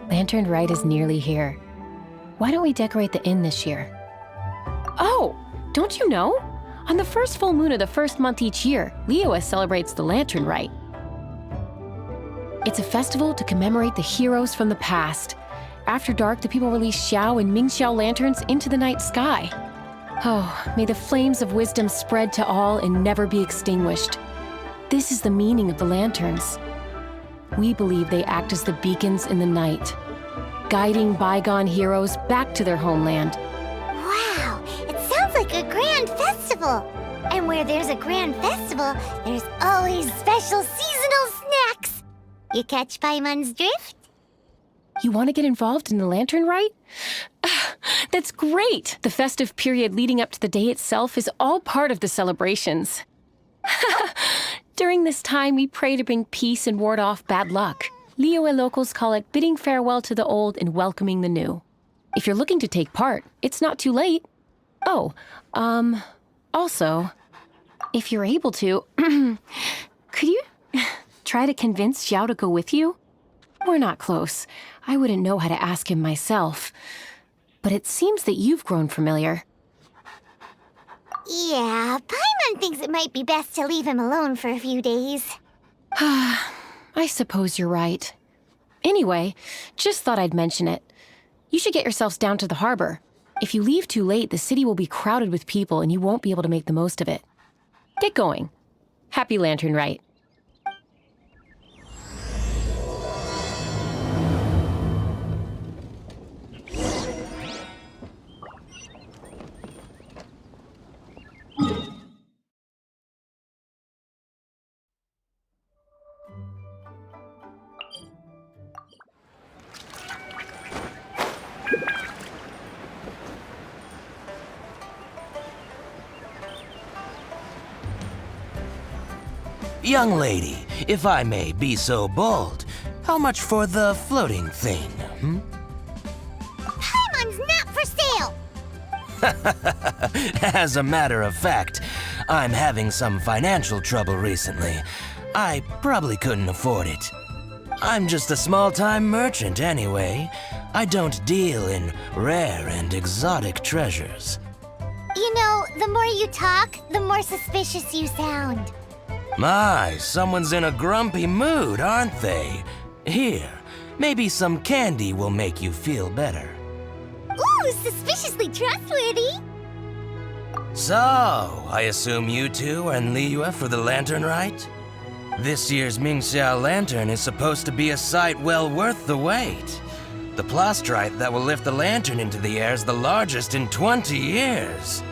Lantern Rite is nearly here. Why don't we decorate the inn this year? Oh, don't you know? On the first full moon of the first month each year, Liyue celebrates the Lantern Rite. It's a festival to commemorate the heroes from the past. After dark, the people release Xiao and Mingxiao lanterns into the night sky. Oh, may the flames of wisdom spread to all and never be extinguished. This is the meaning of the lanterns. We believe they act as the beacons in the night, guiding bygone heroes back to their homeland. Wow, it sounds like a grand festival. And where there's a grand festival, there's always special seasonal snacks. You catch Paimon's drift? You want to get involved in the Lantern Rite? That's great! The festive period leading up to the day itself is all part of the celebrations. During this time, we pray to bring peace and ward off bad luck. Liyue locals call it bidding farewell to the old and welcoming the new. If you're looking to take part, it's not too late. Oh, also, if you're able to, could you try to convince Xiao to go with you? We're not close. I wouldn't know how to ask him myself. But it seems that you've grown familiar. Yeah, Paimon thinks it might be best to leave him alone for a few days. I suppose you're right. Anyway, just thought I'd mention it. You should get yourselves down to the harbor. If you leave too late, the city will be crowded with people and you won't be able to make the most of it. Get going. Happy Lantern Rite. Young lady, if I may be so bold, how much for the floating thing, Paimon's not for sale! As a matter of fact, I'm having some financial trouble recently. I probably couldn't afford it. I'm just a small-time merchant anyway. I don't deal in rare and exotic treasures. You know, the more you talk, the more suspicious you sound. My, someone's in a grumpy mood, aren't they? Here, maybe some candy will make you feel better. Ooh, suspiciously trustworthy! So, I assume you two are in Liyue for the Lantern Rite? This year's Mingxiao lantern is supposed to be a sight well worth the wait. The plastrite that will lift the lantern into the air is the largest in 20 years.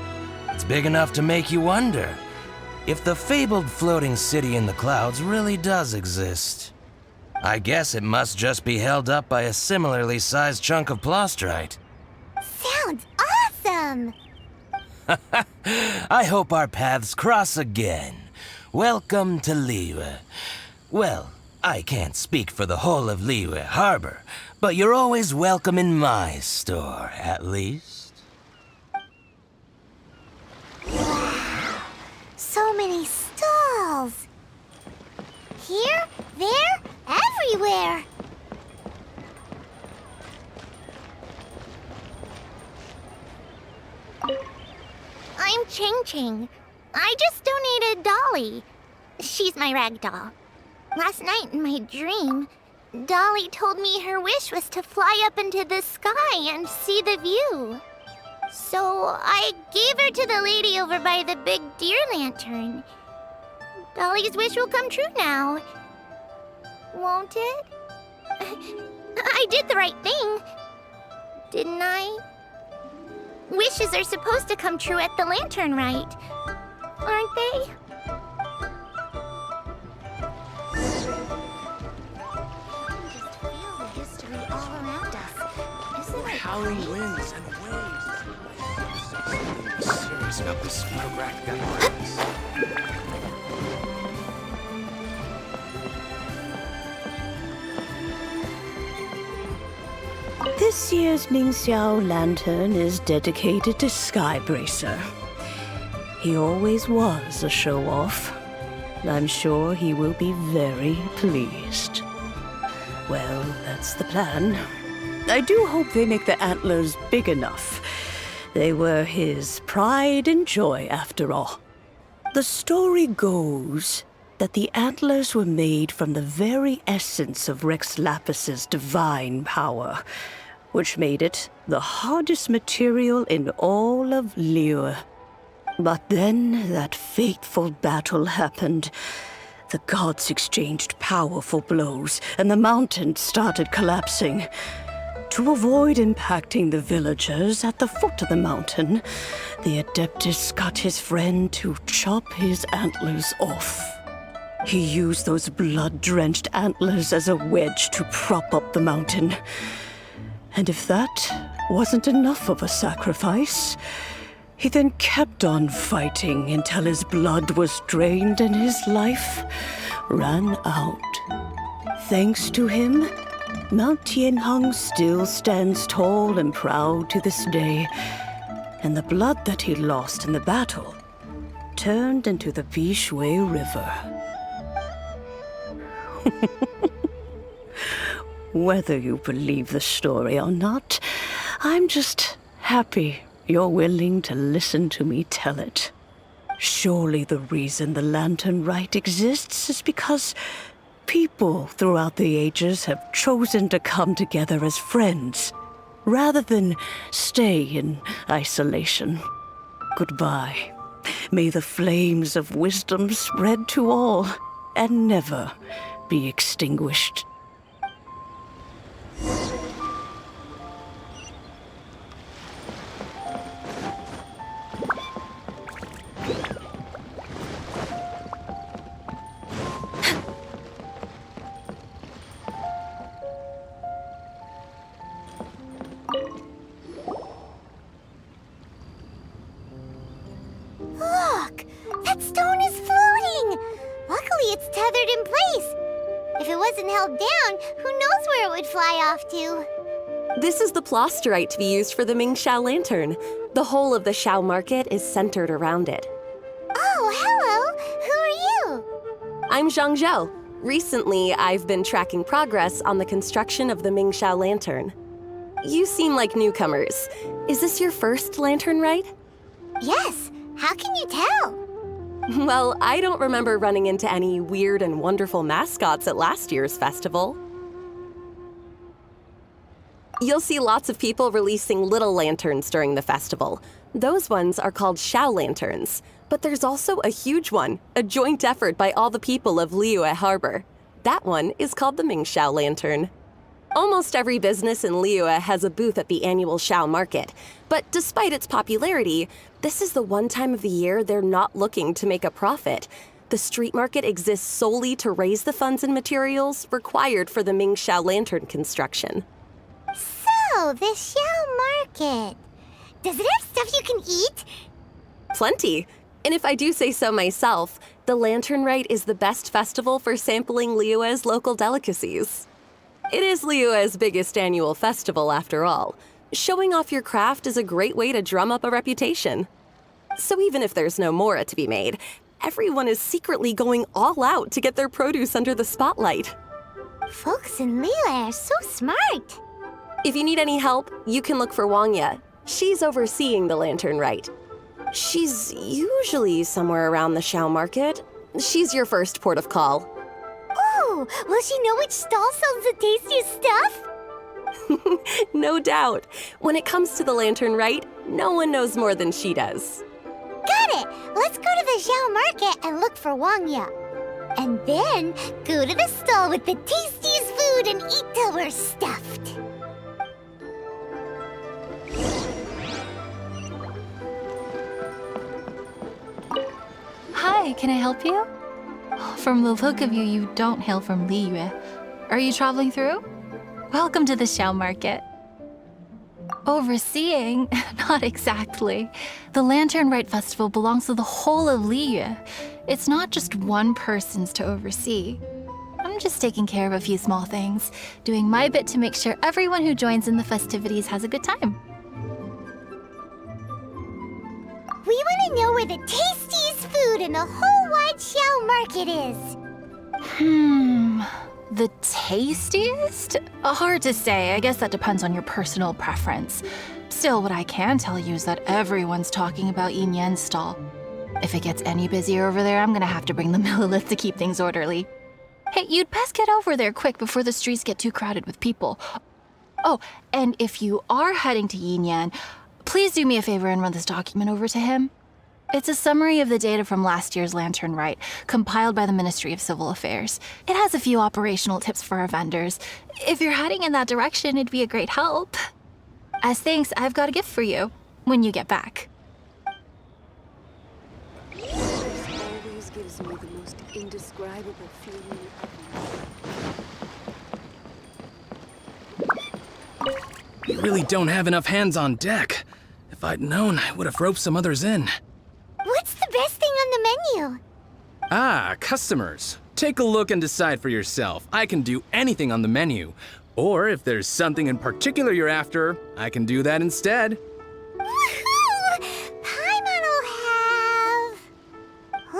It's big enough to make you wonder if the fabled floating city in the clouds really does exist. I guess it must just be held up by a similarly sized chunk of plastrite. Sounds awesome! I hope our paths cross again. Welcome to Liyue. Well, I can't speak for the whole of Liyue Harbor, but you're always welcome in my store, at least. So many stalls! Here, there, everywhere! I'm Ching Ching. I just donated Dolly. She's my rag doll. Last night in my dream, Dolly told me her wish was to fly up into the sky and see the view. So I gave her to the lady over by the big deer lantern. Dolly's wish will come true now. Won't it? I did the right thing, didn't I? Wishes are supposed to come true at the Lantern Rite, aren't they? Just feel the history all around us. Isn't it howling winds and waves. Something serious about this photographed guy. This year's Mingxiao lantern is dedicated to Skybracer. He always was a show-off. I'm sure he will be very pleased. Well, that's the plan. I do hope they make the antlers big enough. They were his pride and joy, after all. The story goes that the antlers were made from the very essence of Rex Lapis's divine power, which made it the hardest material in all of Liyue. But then that fateful battle happened. The gods exchanged powerful blows, and the mountain started collapsing. To avoid impacting the villagers at the foot of the mountain, the Adeptus got his friend to chop his antlers off. He used those blood-drenched antlers as a wedge to prop up the mountain. And if that wasn't enough of a sacrifice, he then kept on fighting until his blood was drained and his life ran out. Thanks to him, Mount Tianheng still stands tall and proud to this day, and the blood that he lost in the battle turned into the Bishui River. Whether you believe the story or not, I'm just happy you're willing to listen to me tell it. Surely the reason the Lantern Rite exists is because people throughout the ages have chosen to come together as friends, rather than stay in isolation. Goodbye. May the flames of wisdom spread to all and never be extinguished. Look! That stone is floating! Luckily, it's tethered in place. If it wasn't held down, who knows where it would fly off to? This is the plasterite to be used for the Mingxiao lantern. The whole of the Xiao market is centered around it. Oh, hello! Who are you? I'm Zhao. Recently, I've been tracking progress on the construction of the Mingxiao lantern. You seem like newcomers. Is this your first lantern rite? Yes. How can you tell? Well, I don't remember running into any weird and wonderful mascots at last year's festival. You'll see lots of people releasing little lanterns during the festival. Those ones are called Xiao lanterns. But there's also a huge one, a joint effort by all the people of Liyue Harbor. That one is called the Mingxiao lantern. Almost every business in Liyue has a booth at the annual Xiao market. But despite its popularity, this is the one time of the year they're not looking to make a profit. The street market exists solely to raise the funds and materials required for the Mingxiao lantern construction. So, the Xiao market. Does it have stuff you can eat? Plenty. And if I do say so myself, the Lantern Rite is the best festival for sampling Liyue's local delicacies. It is Liyue's biggest annual festival, after all. Showing off your craft is a great way to drum up a reputation. So even if there's no mora to be made, everyone is secretly going all out to get their produce under the spotlight. Folks in Liyue are so smart. If you need any help, you can look for Wangya. She's overseeing the Lantern Rite. She's usually somewhere around the Xiao market. She's your first port of call. Oh, will she know which stall sells the tastiest stuff? No doubt. When it comes to the Lantern Rite, no one knows more than she does. Got it! Let's go to the Xiao market and look for Wangya. And then go to the stall with the tastiest food and eat till we're stuffed. Hi, can I help you? From the look of you, you don't hail from Liyue. Are you traveling through? Welcome to the Xiao market. Overseeing? Not exactly. The Lantern Rite Festival belongs to the whole of Liyue. It's not just one person's to oversee. I'm just taking care of a few small things, doing my bit to make sure everyone who joins in the festivities has a good time. We want to know where the tastiest food in the whole wide Xiao market is. The tastiest? Hard to say. I guess that depends on your personal preference. Still, what I can tell you is that everyone's talking about Yin Yan's stall. If it gets any busier over there, I'm gonna have to bring the millilith to keep things orderly. Hey, you'd best get over there quick before the streets get too crowded with people. Oh, and if you are heading to Yin Yan, please do me a favor and run this document over to him. It's a summary of the data from last year's Lantern Rite, compiled by the Ministry of Civil Affairs. It has a few operational tips for our vendors. If you're heading in that direction, it'd be a great help. As thanks, I've got a gift for you when you get back. This always gives me the most indescribable feeling ever. You really don't have enough hands on deck. If I'd known, I would have roped some others in. What's the best thing on the menu? Ah, customers. Take a look and decide for yourself. I can do anything on the menu. Or if there's something in particular you're after, I can do that instead. Woohoo! Paimon will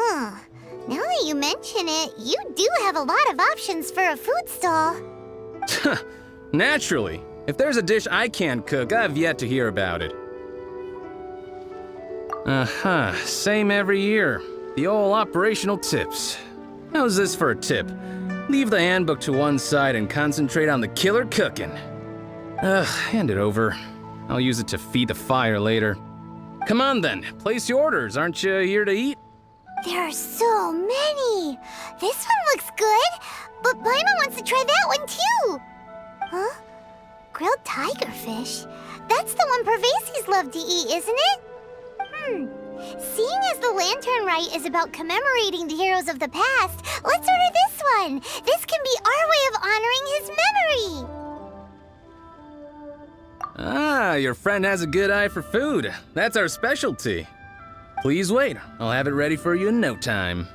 have... Now that you mention it, you do have a lot of options for a food stall. Naturally. If there's a dish I can't cook, I've yet to hear about it. Same every year. The old operational tips. How's this for a tip? Leave the handbook to one side and concentrate on the killer cooking. Hand it over. I'll use it to feed the fire later. Come on then, place your orders. Aren't you here to eat? There are so many. This one looks good, but Paimon wants to try that one too. Huh? Grilled tigerfish? That's the one Pervases love to eat, isn't it? Seeing as the Lantern Rite is about commemorating the heroes of the past, let's order this one. This can be our way of honoring his memory. Ah, your friend has a good eye for food. That's our specialty. Please wait. I'll have it ready for you in no time.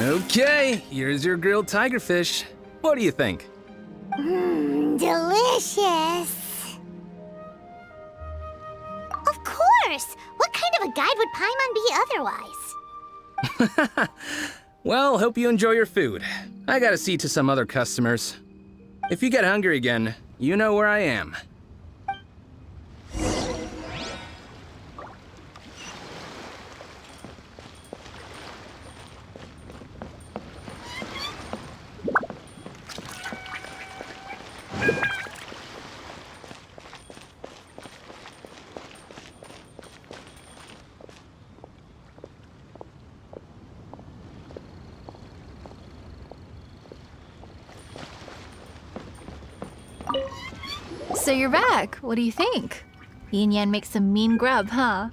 Okay, here's your grilled tigerfish. What do you think? Delicious. Of course! What kind of a guide would Paimon be otherwise? Well, hope you enjoy your food. I gotta see to some other customers. If you get hungry again, you know where I am. So you're back. What do you think? Yin Yan makes some mean grub, huh?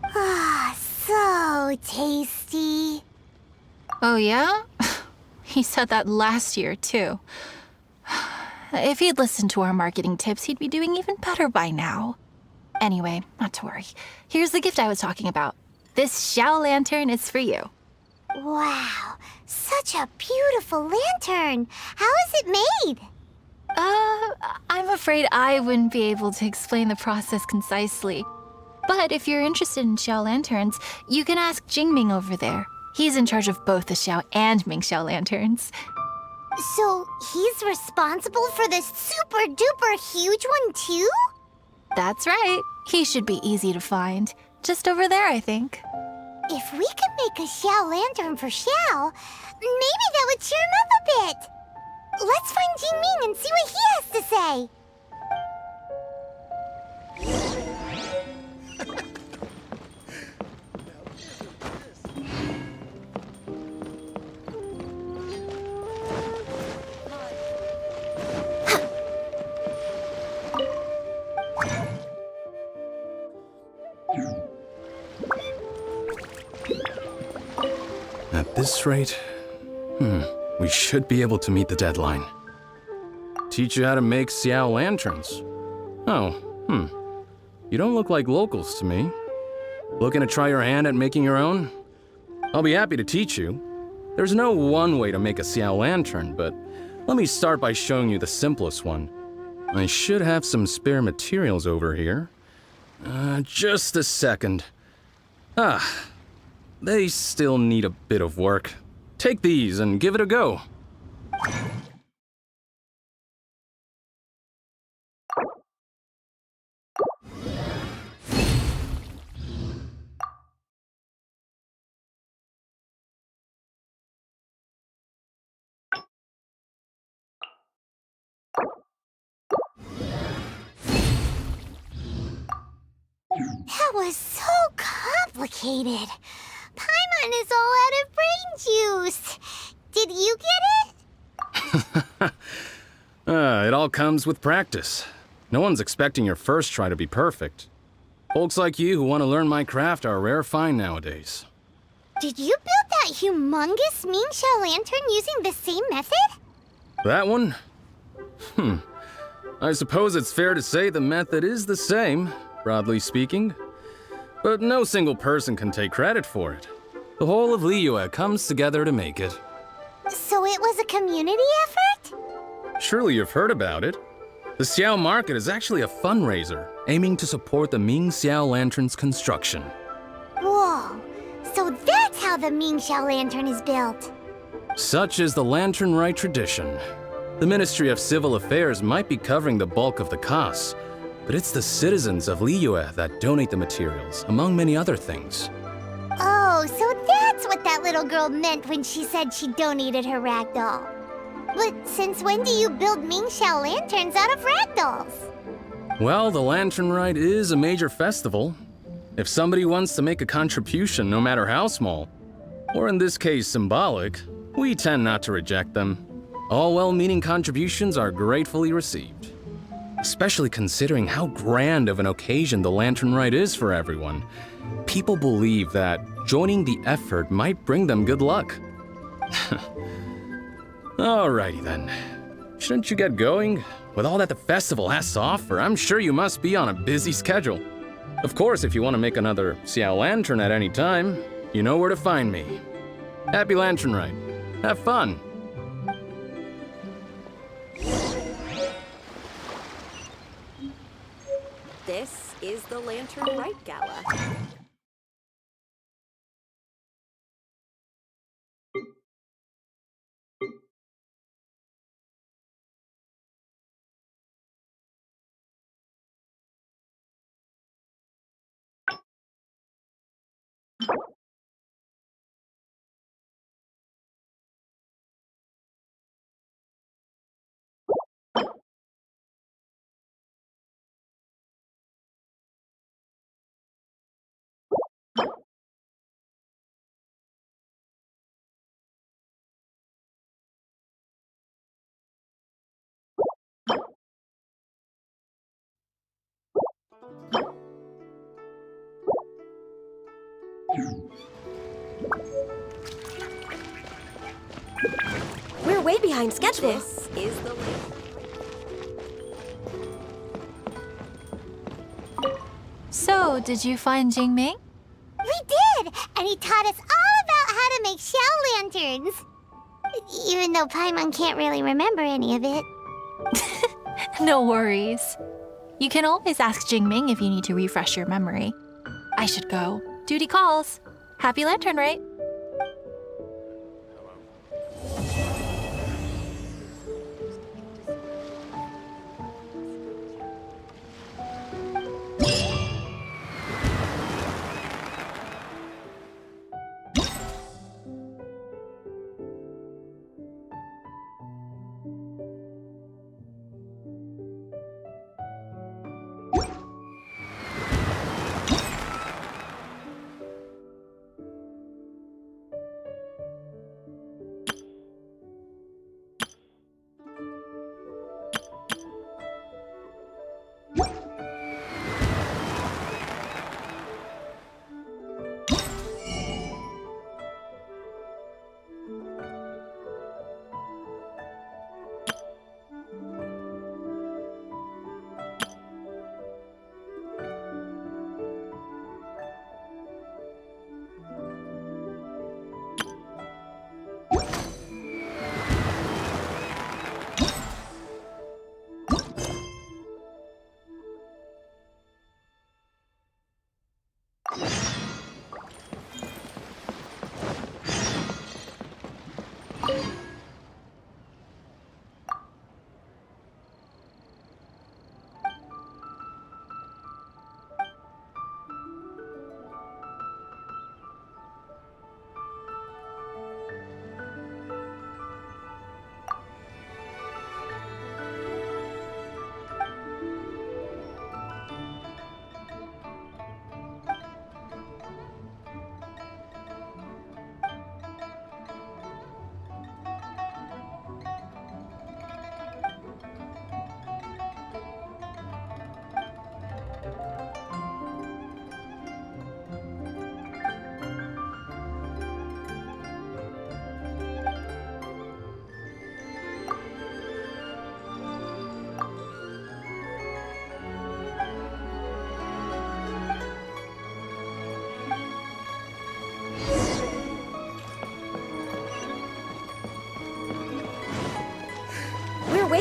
Ah, so tasty. Oh yeah? He said that last year, too. If he'd listened to our marketing tips, he'd be doing even better by now. Anyway, not to worry. Here's the gift I was talking about. This Xiao lantern is for you. Wow, such a beautiful lantern. How is it made? I'm afraid I wouldn't be able to explain the process concisely. But if you're interested in Xiao lanterns, you can ask Jingming over there. He's in charge of both the Xiao and Mingxiao lanterns. So he's responsible for this super duper huge one too? That's right. He should be easy to find. Just over there, I think. If we could make a Xiao lantern for Xiao, maybe that would cheer him up a bit. Let's find Jingming and see what he has to say. At this rate, we should be able to meet the deadline. Teach you how to make Xiao lanterns. Oh, You don't look like locals to me. Looking to try your hand at making your own? I'll be happy to teach you. There's no one way to make a Xiao lantern, but let me start by showing you the simplest one. I should have some spare materials over here. Just a second. They still need a bit of work. Take these and give it a go. That was so complicated. Paimon is all out of brain juice. Did you get it? It all comes with practice. No one's expecting your first try to be perfect. Folks like you who want to learn my craft are a rare find nowadays. Did you build that humongous Mingxiao lantern using the same method? That one? I suppose it's fair to say the method is the same, broadly speaking. But no single person can take credit for it. The whole of Liyue comes together to make it. So it was a community effort? Surely you've heard about it. The Xiao market is actually a fundraiser aiming to support the Mingxiao lantern's construction. Whoa, so that's how the Mingxiao lantern is built. Such is the Lantern Rite tradition. The Ministry of Civil Affairs might be covering the bulk of the costs, but it's the citizens of Liyue that donate the materials, among many other things. Oh, so that's what that little girl meant when she said she donated her ragdoll. But since when do you build Mingxiao lanterns out of ragdolls? Well, the Lantern Rite is a major festival. If somebody wants to make a contribution, no matter how small, or in this case symbolic, we tend not to reject them. All well-meaning contributions are gratefully received. Especially considering how grand of an occasion the Lantern Rite is for everyone. People believe that joining the effort might bring them good luck. Alrighty then. Shouldn't you get going? With all that the festival has to offer, I'm sure you must be on a busy schedule. Of course, if you want to make another Xiao lantern at any time, you know where to find me. Happy Lantern Rite. Have fun. This is the Lantern Rite Gala. We're way behind schedule. This is the So, did you find Jingming? We did! And he taught us all about how to make Xiao lanterns. Even though Paimon can't really remember any of it. No worries. You can always ask Jingming if you need to refresh your memory. I should go. Duty calls. Happy Lantern Rite.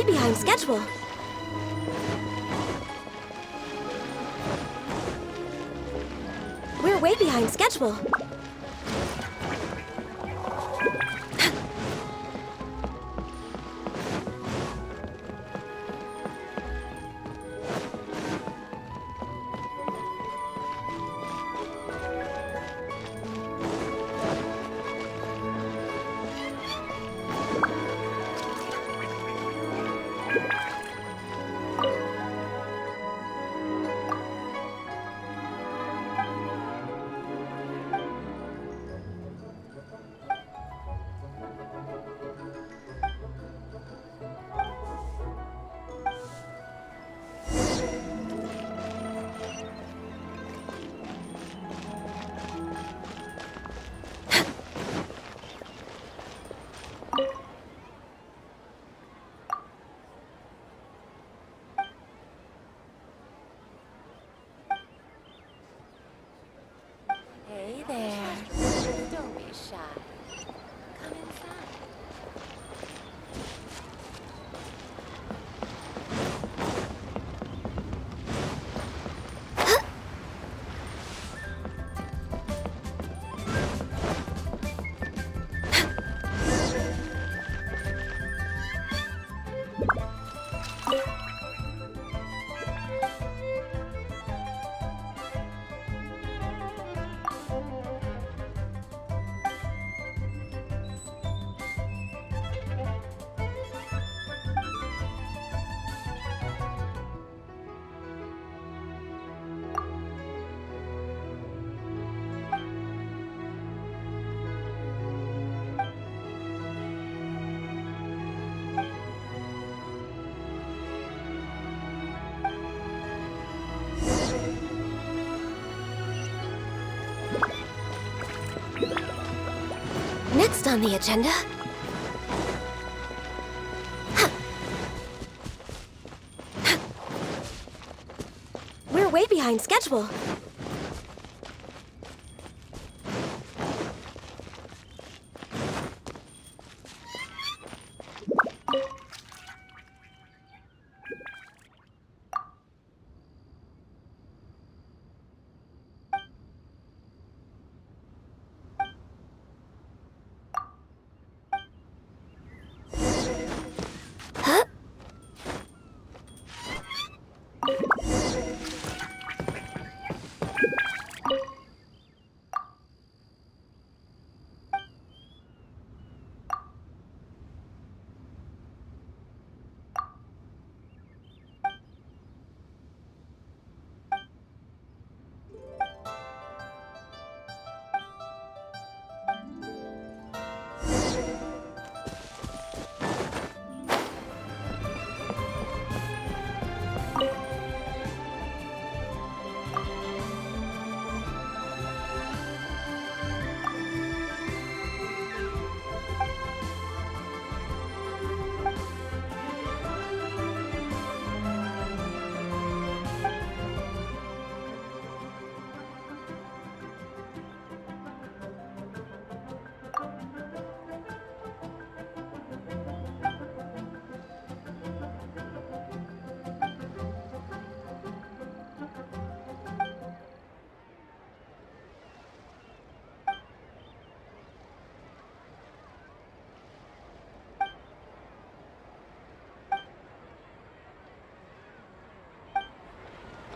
behind schedule. We're way behind schedule. Hey there. Don't be shy. Come inside. Next on the agenda... We're way behind schedule.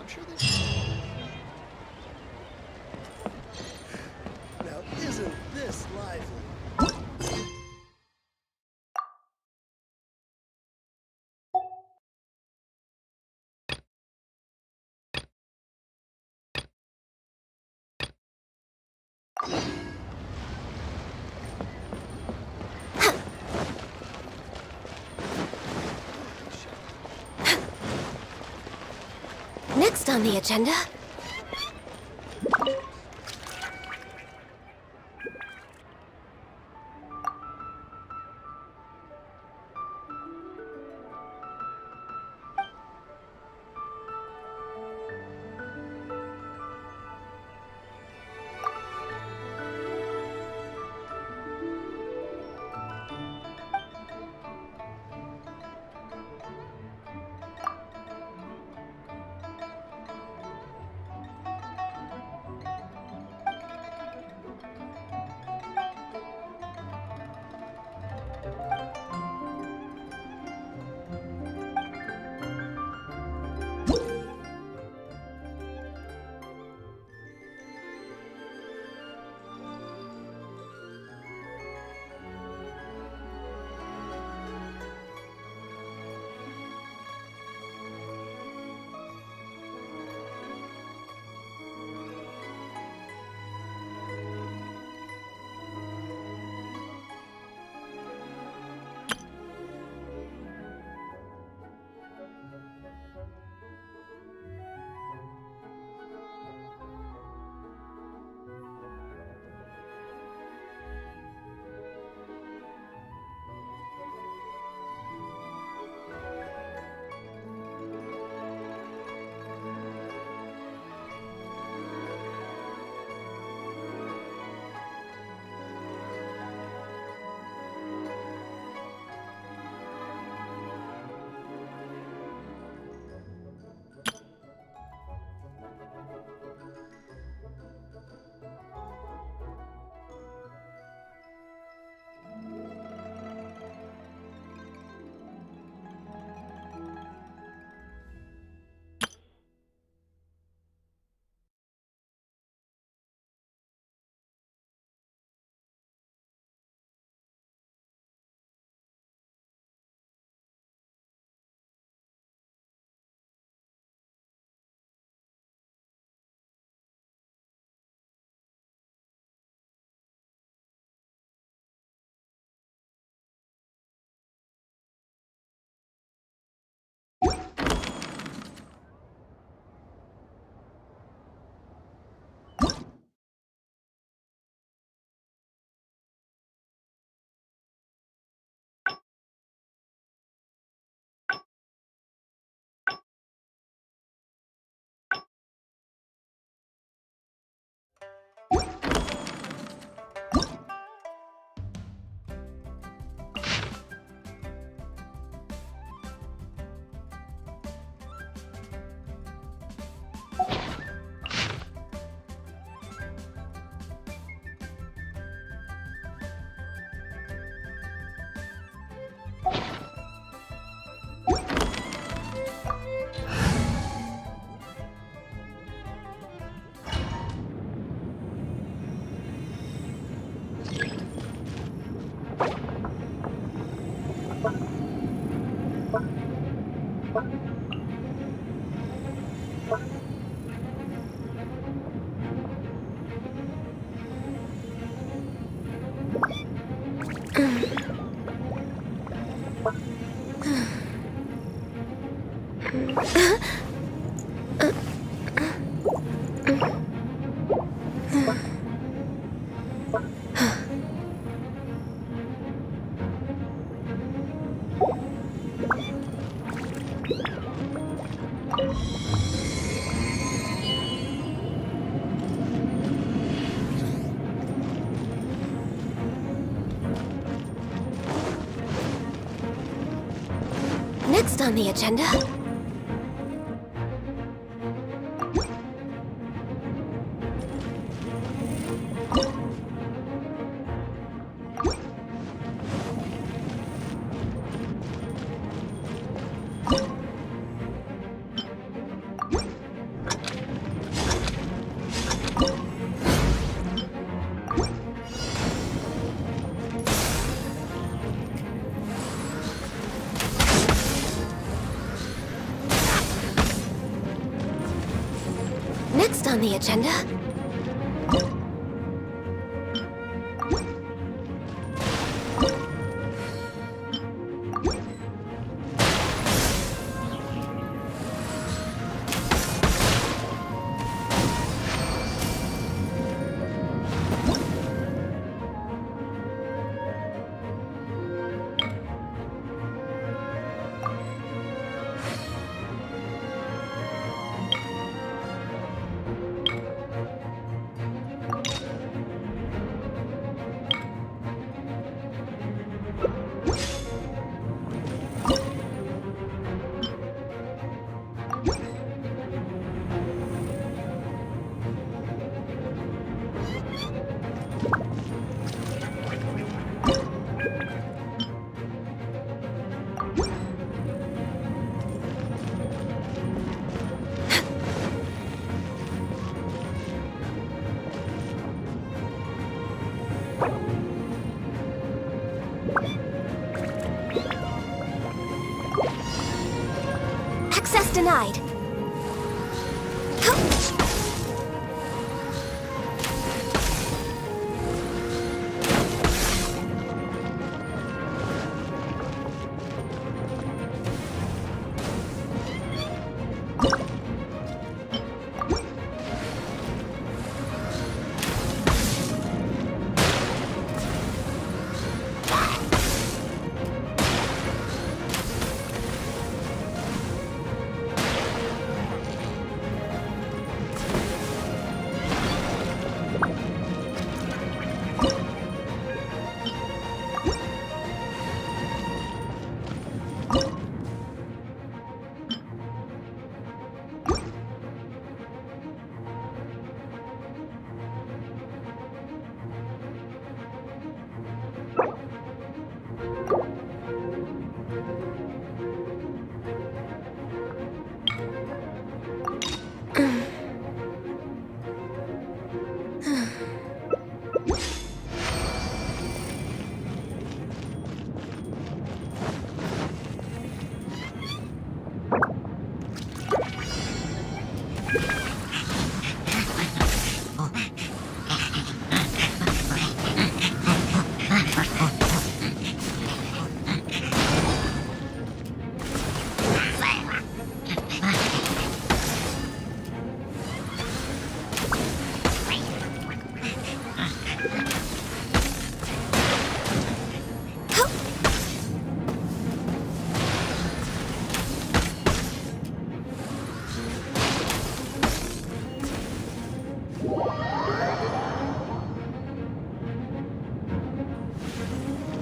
I'm sure they... Now, isn't this lively? Next on the agenda... Next on the agenda... Next on the agenda... Access denied.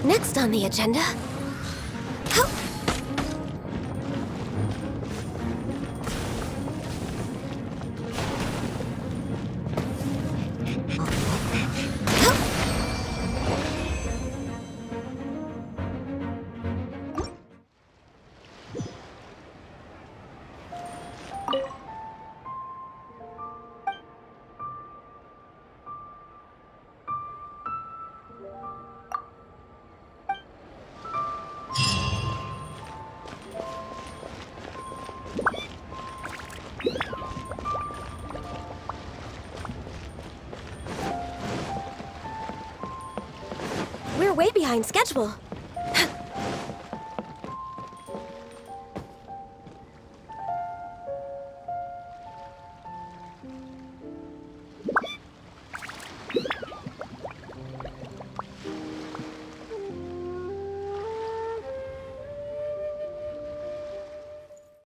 Next on the agenda... behind schedule.